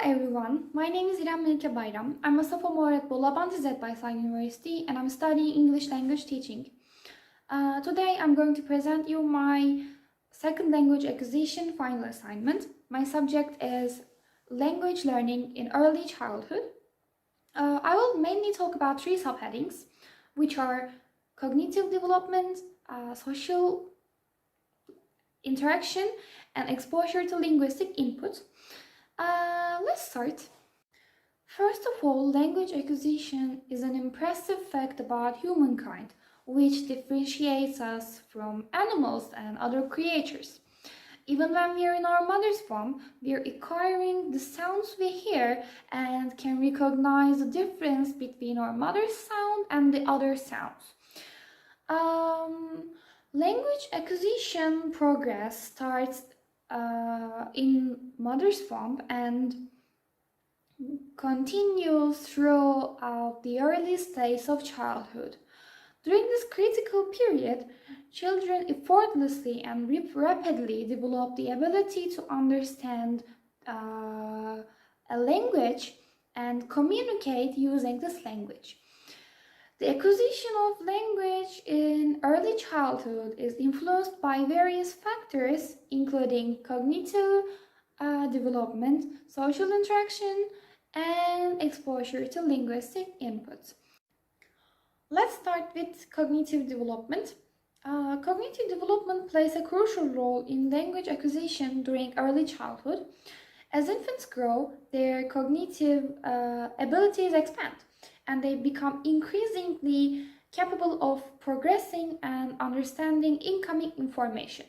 everyone, my name is İrem Melike Bayram. I'm a sophomore at Bolabanti Z Baysal University and I'm studying English language teaching. Today I'm going to present you my second language acquisition final assignment. My subject is language learning in early childhood. I will mainly talk about three subheadings, which are cognitive development, social interaction, and exposure to linguistic input. Let's start. First of all, language acquisition is an impressive fact about humankind, which differentiates us from animals and other creatures. Even when we are in our mother's womb, we are acquiring the sounds we hear and can recognize the difference between our mother's sound and the other sounds. Language acquisition progress starts in mother's womb and continues throughout the early stages of childhood. During this critical period, children effortlessly and rapidly develop the ability to understand a language and communicate using this language. The acquisition of language in early childhood is influenced by various factors, including cognitive development, social interaction, and exposure to linguistic inputs. Let's start with cognitive development. Cognitive development plays a crucial role in language acquisition during early childhood. As infants grow, their cognitive abilities expand, and they become increasingly capable of progressing and understanding incoming information.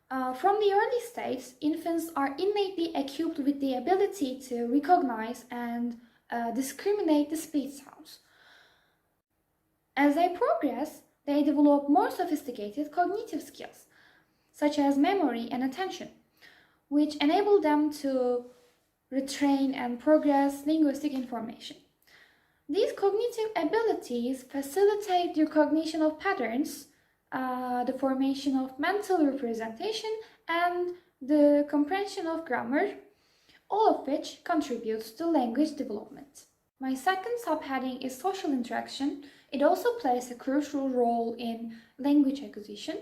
From the early stages, infants are innately equipped with the ability to recognize and discriminate the speech sounds. As they progress, they develop more sophisticated cognitive skills, such as memory and attention, which enable them to retain and progress linguistic information. These cognitive abilities facilitate the recognition of patterns, the formation of mental representation, and the comprehension of grammar, all of which contributes to language development. My second subheading is social interaction. It also plays a crucial role in language acquisition.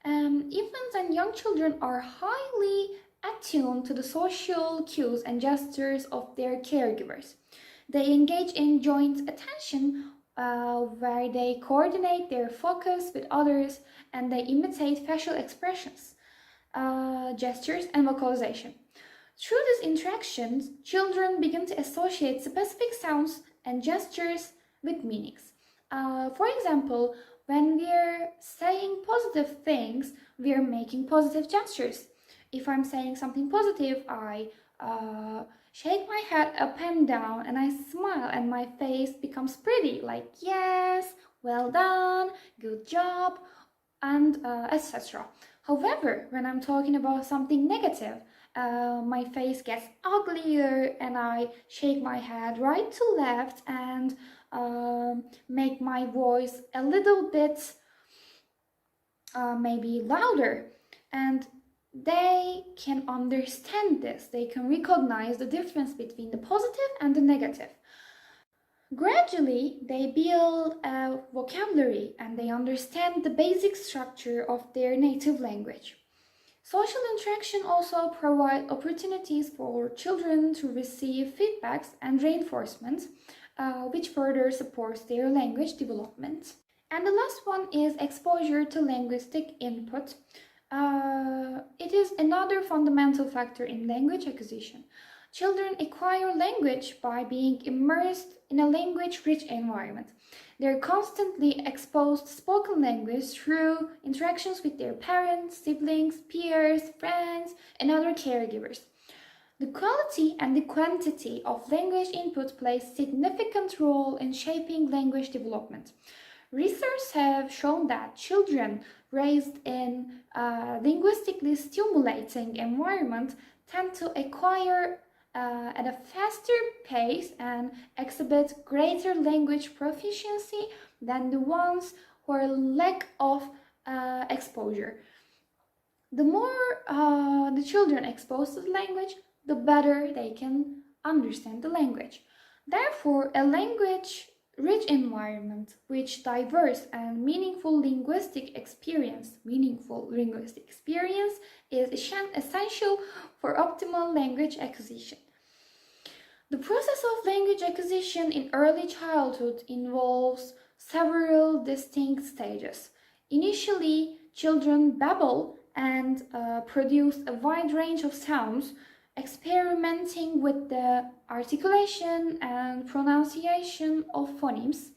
Infants and young children are highly attuned to the social cues and gestures of their caregivers. They engage in joint attention where they coordinate their focus with others and they imitate facial expressions, gestures, and vocalization. Through these interactions, children begin to associate specific sounds and gestures with meanings. For example, when we're saying positive things, we're making positive gestures. If I'm saying something positive, I shake my head up and down and I smile and my face becomes pretty, like yes, well done, good job, and etc. However, when I'm talking about something negative, my face gets uglier and I shake my head right to left and make my voice a little bit maybe louder, and they can understand this. They can recognize the difference between the positive and the negative. Gradually, they build a vocabulary and they understand the basic structure of their native language. Social interaction also provides opportunities for children to receive feedbacks and reinforcements, which further supports their language development. And the last one is exposure to linguistic input. It is another fundamental factor in language acquisition. Children acquire language by being immersed in a language-rich environment. They're constantly exposed to spoken language through interactions with their parents, siblings, peers, friends, and other caregivers. The quality and the quantity of language input plays a significant role in shaping language development. Research have shown that children raised in a linguistically stimulating environment tend to acquire at a faster pace and exhibit greater language proficiency than the ones who are lack of exposure. The more the children exposed to the language, the better they can understand the language. Therefore, a language rich environment which diverse and meaningful linguistic experience is essential for optimal language acquisition. The process of language acquisition in early childhood involves several distinct stages. Initially, children babble and produce a wide range of sounds, experimenting with the articulation and pronunciation of phonemes.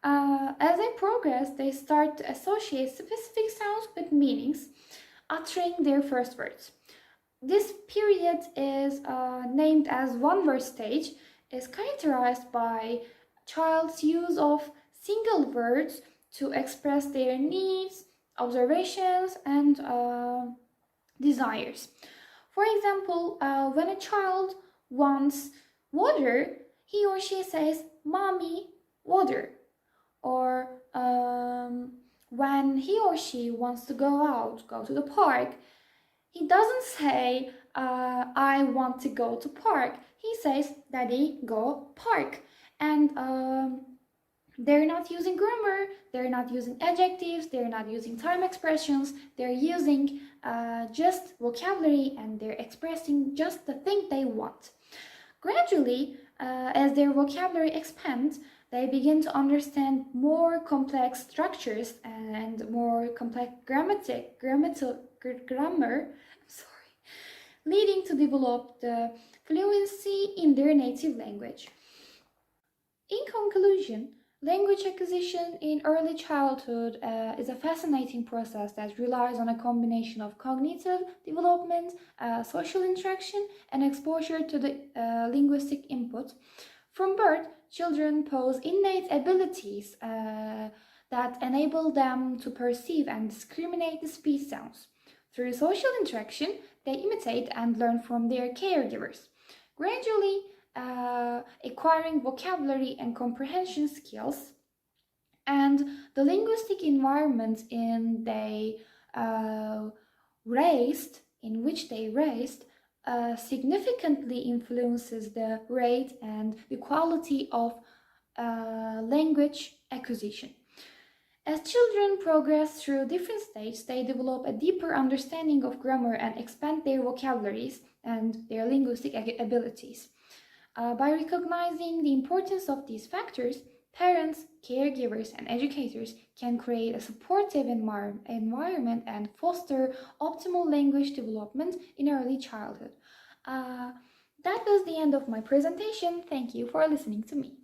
As they progress, they start to associate specific sounds with meanings, uttering their first words. This period is named as one-word stage, is characterized by child's use of single words to express their needs, observations, and desires. For example, when a child wants water, he or she says, "Mommy, water." Or when he or she wants to go out, go to the park, he doesn't say, "I want to go to park." He says, "Daddy, go park." And they're not using grammar, they're not using adjectives, they're not using time expressions, they're using just vocabulary, and they're expressing just the thing they want. Gradually, as their vocabulary expands, they begin to understand more complex structures and more complex grammar, leading to develop the fluency in their native language. In conclusion, language acquisition in early childhood is a fascinating process that relies on a combination of cognitive development, social interaction, and exposure to the linguistic input. From birth, children pose innate abilities that enable them to perceive and discriminate the speech sounds. Through social interaction, they imitate and learn from their caregivers, gradually acquiring vocabulary and comprehension skills. And the linguistic environment in which they raised significantly influences the rate and the quality of language acquisition. As children progress through different stages, they develop a deeper understanding of grammar and expand their vocabularies and their linguistic abilities. By recognizing the importance of these factors, parents, caregivers, and educators can create a supportive environment and foster optimal language development in early childhood. That was the end of my presentation. Thank you for listening to me.